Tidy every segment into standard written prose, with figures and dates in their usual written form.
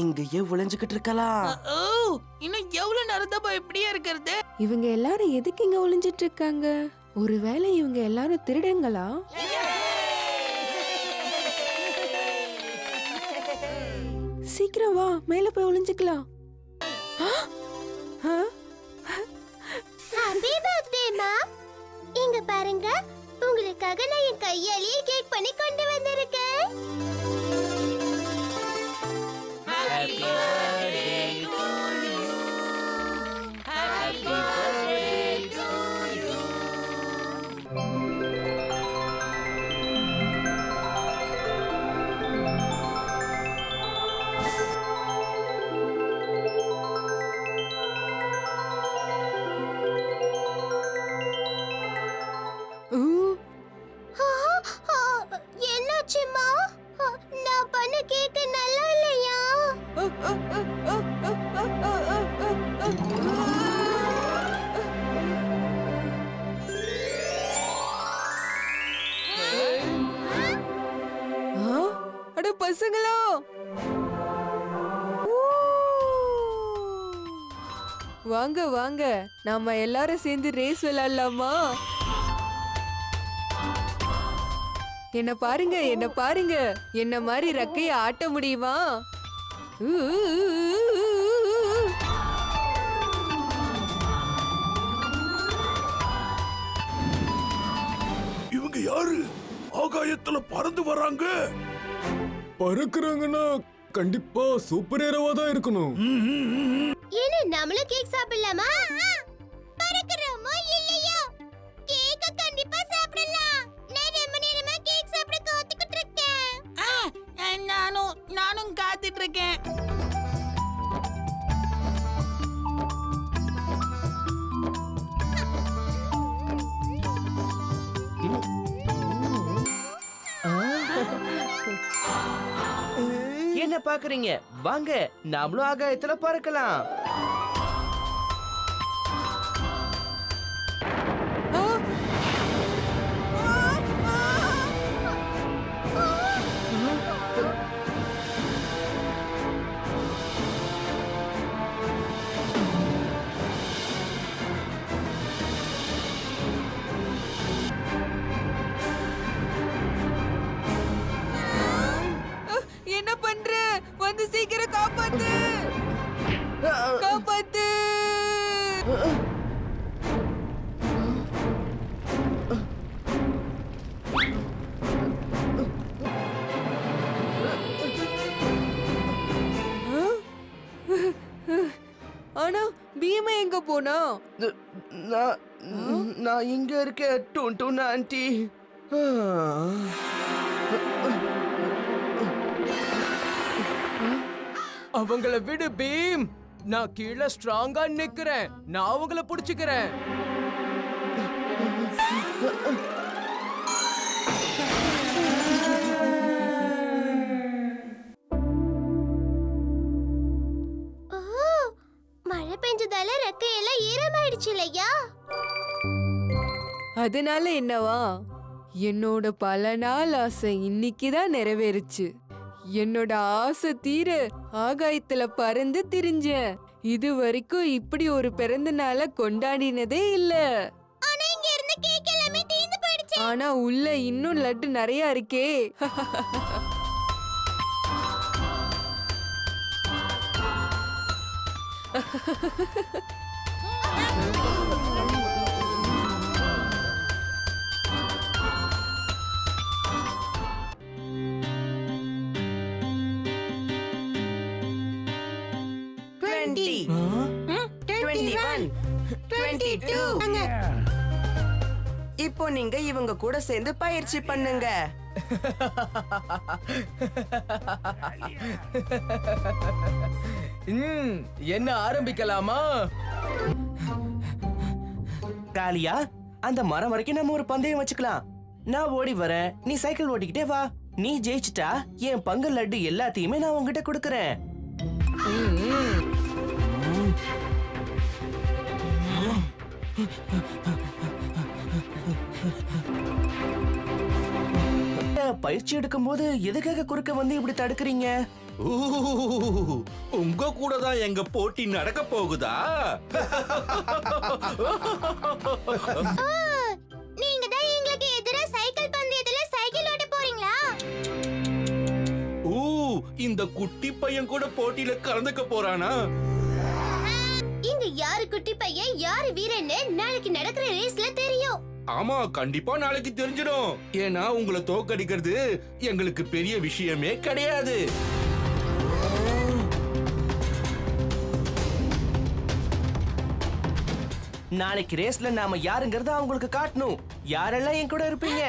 இங்கேயே ஒளிஞ்சுக்கிட்டு இருக்கலாம். ஓ, இன்னும் எவ்வளவு நேரம் தான் இப்படியே இருக்கிறது? இவங்க எல்லாரும் எதுக்கு இங்க ஒளிஞ்சிட்டு இருக்காங்க? ஒருவேளை இவங்க எல்லாரும் திருடங்களா? சீக்கிரம் வா, மேல போய் ஒளிஞ்சுக்கலாம். ஹாப்பி பர்த்டேமா. இங்க பாருங்க, உங்களுக்காக நான் என் கையாலேயே கேக் பண்ணி கொண்டு வந்திருக்கேன். Happy birthday to you. Happy birthday to you. என்னாச்சுமா? நான் பண்ண கேக் நல்லா இல்லையா? அட பசங்களா, வாங்க வாங்க, நாம எல்லாரும் சேர்ந்து ரேஸ் விளையாடலாமா? என்ன பாருங்க, என்ன பாருங்க, என்ன மாதிரி ரெக்கைய ஆட்ட முடியுமா? இவங்க யாரு? ஆகாயத்துல பறந்து வராங்க. பறக்குறாங்கன்னா கண்டிப்பா சூப்பர் ஹீரோவா தான் இருக்கணும். ஏன்னா நம்மளும் கேக் சாப்பிடலாமா? பறக்குறோமோ இல்லையோ, கேக்க கண்டிப்பா சாப்பிடலாம். நான் ரொம்ப நேரமா கேக் சாப்பிட காத்துக்கிட்டு இருக்கேன். நானும் காத்துட்டு இருக்கேன். என்ன பாக்குறீங்க? வாங்க, நாமளும் ஆகாயத்துல பறக்கலாம். என்ன பண்ற? வந்து சீக்கிரம் காப்பாத்து, காப்பாத்து. ஆனா பீமா எங்க போனா? நான் இங்க இருக்கேன் டூன் ஆண்டி. அவங்கள விடு பீம். நான் கீழே ஸ்ட்ராங்கா நிக்கிறேன். நான் அவங்கள புடிச்சுக்கிறேன். மழை பெஞ்சதால ரெக்கையெல்லாம் ஈரமாயிடுச்சு இல்லையா? அதனால என்னவா? என்னோட பல நாள் ஆசை இன்னைக்குதான் நிறைவேறுச்சு. என்னோட ஆசை தீர ஆகாயத்துல பறந்து திரிஞ்சேன். இது வரைக்கும் இப்படி ஒரு பிறந்த நாளை கொண்டாடினதே இல்ல. ஆனா இங்க இருந்த கேக் எல்லாமே தீந்து போயிடுச்சு. ஆனா உள்ள இன்னும் லட்டு நிறைய இருக்கே. இப்போ நீங்க இவங்க கூட சேர்ந்து பயிற்சி பண்ணுங்க. என்ன ஆரம்பிக்கலாமா? காலியா, அந்த மரம் வரைக்கும் நம்ம ஒரு பந்தயம் வச்சுக்கலாம். நான் ஓடி வரேன், நீ சைக்கிள் ஓட்டிக்கிட்டே வா. நீ ஜெயிச்சிட்டா என் பங்கு லட்டு எல்லாத்தையுமே நான் உங்ககிட்ட கொடுக்கறேன். பயிற்சி எடுக்கும் போது எதுக்காக குறுக்க வந்து இப்படி தடுக்கிறீங்க? உங்க கூட தான் எங்க போட்டி நடக்க போகுதா? நீங்க தான் எங்களுக்கு எதிரா சைக்கிள் பந்தயத்துல சைக்கிள் ஓட்ட போறீங்களா? இந்த குட்டி பையன் கூட போட்டியில கலந்துக்க போறானா? இங்க யாரு குட்டி பையன் யாரு வீரன்னு நாளைக்கு நடக்கிற ரேஸ்ல தெரியும். ஆமா, கண்டிப்பா நாளைக்கு தெரிஞ்சிடும். ஏன்னா உங்களை தோக்கடிக்கிறது எங்களுக்கு பெரிய விஷயமே கிடையாது. நாளைக்கு ரேஸ்ல நாம யாருங்கறத அவங்களுக்கு காட்டணும். யாரெல்லாம் என் கூட இருப்பீங்க?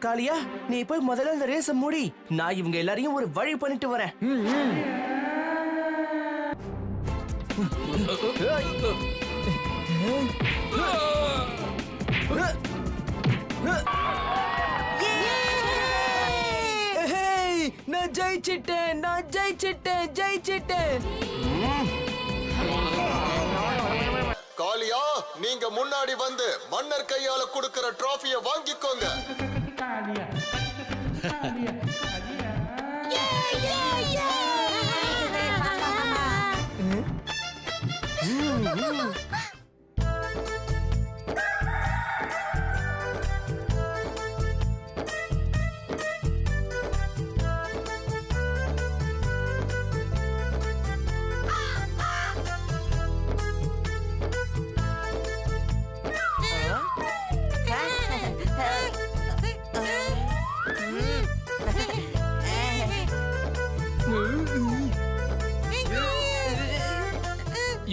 காளியா, நீ போய் முதல்ல இந்த ரேஸ மூடி. நான் இவங்க எல்லாரையும் ஒரு வழி பண்ணிட்டு வரேன். நான் ஜெயிச்சிட்டேன், நான் ஜெயிச்சிட்டேன், ஜெயிச்சிட்டேன். காளியா, நீங்க முன்னாடி வந்து மன்னர் கையால கொடுக்கிற டிராஃபியை வாங்கிக்கோங்க.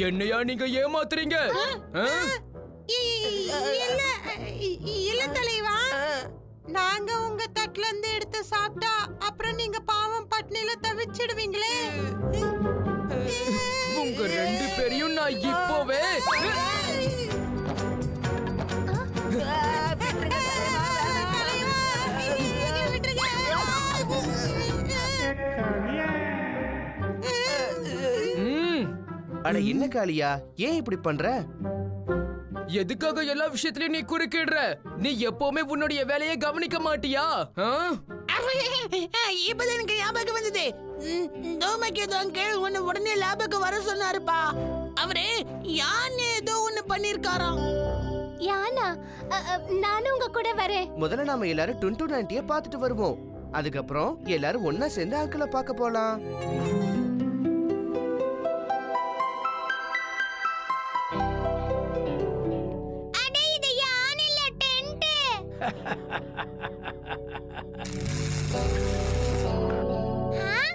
என்னையா நீங்க ஏமாத்துறீங்க? இல்ல தலைவா, நாங்க உங்க தட்டுல இருந்து எடுத்து சாப்பிட்டா அப்புறம் நீங்க பாவம் பட்னியில தவிச்சிடுவீங்களே. உங்க ரெண்டு பேரையும் நான் இப்போவே அட என்ன காளியா, ஏன் இப்படி பண்ற? எதுக்காக எல்லா விஷயத்திலயும் நீ குறுக்கிடுற? நீ எப்பவுமே உன்னுடைய வேலையை கவனிக்க மாட்டியா? இப்பதான் எனக்கு ஞாபகம் வந்தது. தோமகேது அங்கிள் உன்னை உடனே லாபக்கு வர சொன்னாருப்பா. அவரு யானை ஏதோ ஒண்ணு பண்ணிருக்காராம். யானா, நானும் உங்க கூட வரேன். முதல்ல நாம எல்லாரும் 2090 பார்த்துட்டு வருவோம். அதுக்கப்புறம் எல்லாரும் ஒன்னா சேர்ந்து அங்கிளை பார்க்க போலாம்.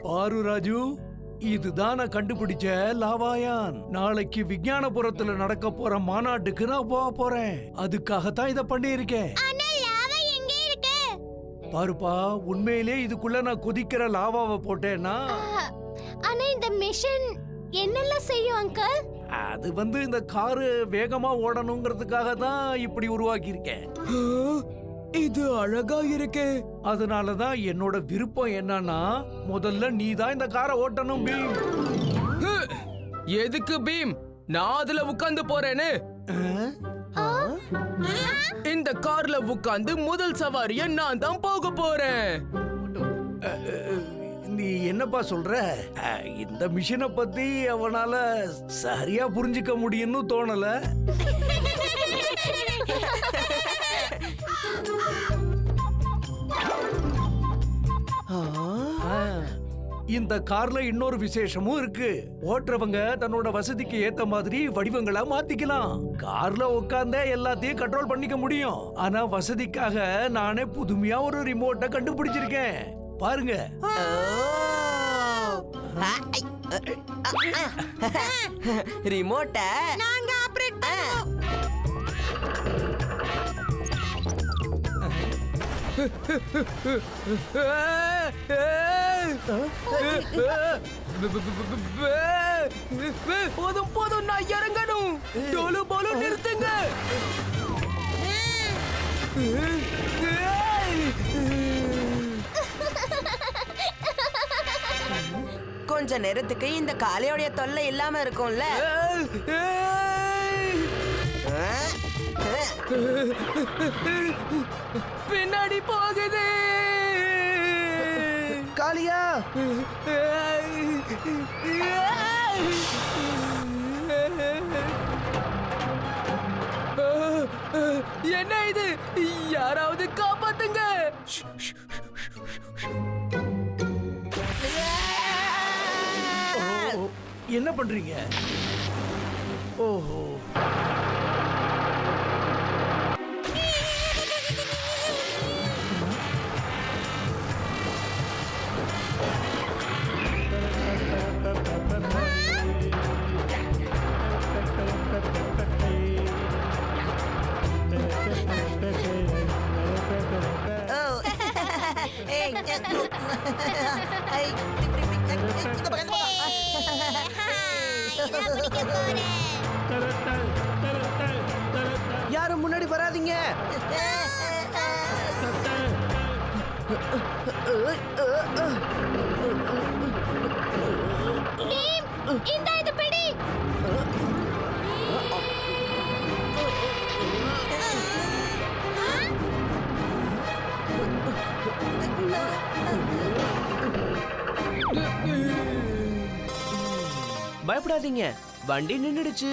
பாரு ராஜு, இதுதான் நான் கண்டுபிடிச்ச லாவாயான். நாளைக்கு விஞ்ஞானபுரத்துல நடக்க போற மாநாட்டுக்கு நான் போக போறேன். அதுக்காகத்தான் இத பண்ணி இருக்கேன். பாருப்பா, உண்மையிலே இதுக்குள்ள நான் கொதிக்கிற லாவாவை போட்டேன்னா ஆனா இந்த மிஷன் என்னெல்லாம் செய்யும் அங்கிள்? அது இந்த காரு வேகமா ஓடணுங்கிறதுக்காக தான் இப்படி உருவாக்கி இருக்கேன். இது அழகா இருக்கே. அதனாலதான் என்னோட விருப்பம் என்னன்னா, முதல்ல நீ தான் இந்த காரை ஓட்டணும் பீம். எதுக்கு பீம்? நான் அதுல உட்கார்ந்து போறேன்னு. இந்த கார்ல உட்கார்ந்து முதல் சவாரிய நான் தான் போக போறேன். நீ என்னப்பா சொல்ற? இந்த மிஷினை பத்தி அவனால சரியா புரிஞ்சுக்க முடியும்னு தோணல. இந்த கார்ல இன்னொரு விசேஷமும் இருக்கு. ஓட்டுறவங்க தன்னோட வசதிக்கு ஏத்த மாதிரி வடிவங்களா மாத்திக்கலாம். கார்ல உட்கார்ந்தே எல்லாத்தையும் கண்ட்ரோல் பண்ணிக்க முடியும். ஆனா வசதிக்காக நானே புதுமையா ஒரு ரிமோட்டை கண்டுபிடிச்சிருக்கேன். பாருங்க. ரிமோட்ட நாங்க ஆபரேட் பண்ணுவோம். போதும் போதும், நான் இறங்கணும். டோலு போலு நிறுத்துங்க. கொஞ்ச நேரத்துக்கு இந்த காளையோடைய தொல்லை இல்லாம இருக்கும்ல. பின்னாடி போகுது. காளியா, என்ன இது? யாராவது காப்பாத்துங்க. என்ன பண்றீங்க? ஓஹோ, யாரும் முன்னாடி வராதீங்க. இந்த இது பிடி. பயப்படாதீங்க, வண்டி நின்னுடுச்சு.